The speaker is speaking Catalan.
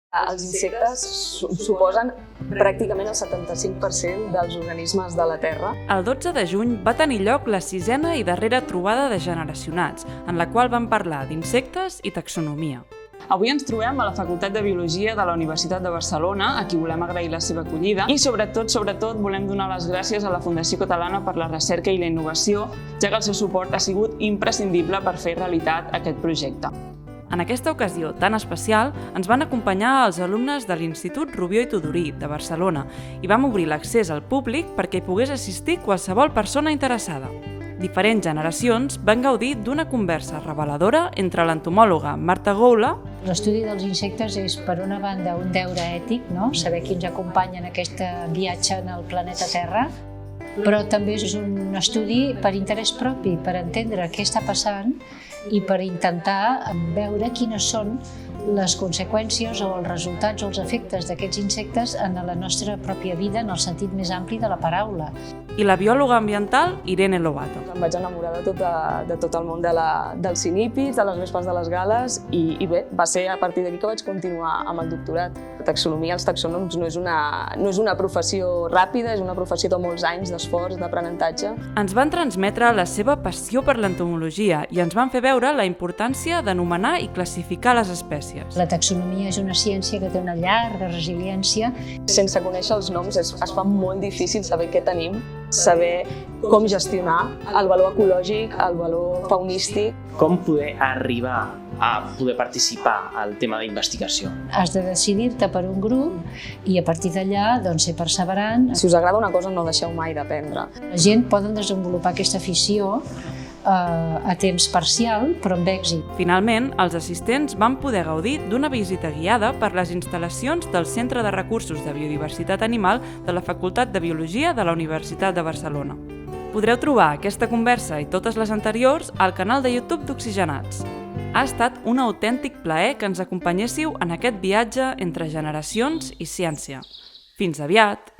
Els insectes suposen pràcticament el 75% dels organismes de la Terra. El 12 de juny va tenir lloc la 6a i darrera trobada de generacionats, en la qual vam parlar d'insectes i taxonomia. Avui ens trobem a la Facultat de Biologia de la Universitat de Barcelona, a qui volem agrair la seva acollida i sobretot volem donar les gràcies a la Fundació Catalana per la Recerca i la Innovació, ja que el seu suport ha sigut imprescindible per fer realitat aquest projecte. En aquesta ocasió tan especial ens van acompanyar els alumnes de l'Institut Rubió i Tudurí de Barcelona i vam obrir l'accés al públic perquè hi pogués assistir qualsevol persona interessada. Diferents generacions van gaudir d'una conversa reveladora entre l'entomòloga Marta Goula. L'estudi dels insectes és, per una banda, un deure ètic, saber qui ens acompanya en aquest viatge en el planeta Terra, però també és un estudi per interès propi, per entendre què està passant i per intentar veure quines són les conseqüències o els resultats o els efectes d'aquests insectes en la nostra pròpia vida, en el sentit més ampli de la paraula. I la biòloga ambiental Irene Lobato. Em vaig enamorar de tot el món dels cinípids, de les vespes de les gales i bé, va ser a partir d'aquí que vaig continuar amb el doctorat. La taxonomia, els taxònoms, no és una professió ràpida, és una professió de molts anys d'esforç, d'aprenentatge. Ens van transmetre la seva passió per l'entomologia i ens van fer veure la importància d'anomenar i classificar les espècies. La taxonomia és una ciència que té una llarga resiliència. Sense conèixer els noms es fa molt difícil saber què tenim, saber com gestionar el valor ecològic, el valor faunístic. Com poder arribar a poder participar al tema d'investigació? Has de decidir-te per un grup i a partir d'allà ser perseverant. Si us agrada una cosa, no deixeu mai d'aprendre. La gent poden desenvolupar aquesta afició a temps parcial, però amb èxit. Finalment, els assistents van poder gaudir d'una visita guiada per les instal·lacions del Centre de Recursos de Biodiversitat Animal de la Facultat de Biologia de la Universitat de Barcelona. Podreu trobar aquesta conversa i totes les anteriors al canal de YouTube d'Oxigenats. Ha estat un autèntic plaer que ens acompanyéssiu en aquest viatge entre generacions i ciència. Fins aviat!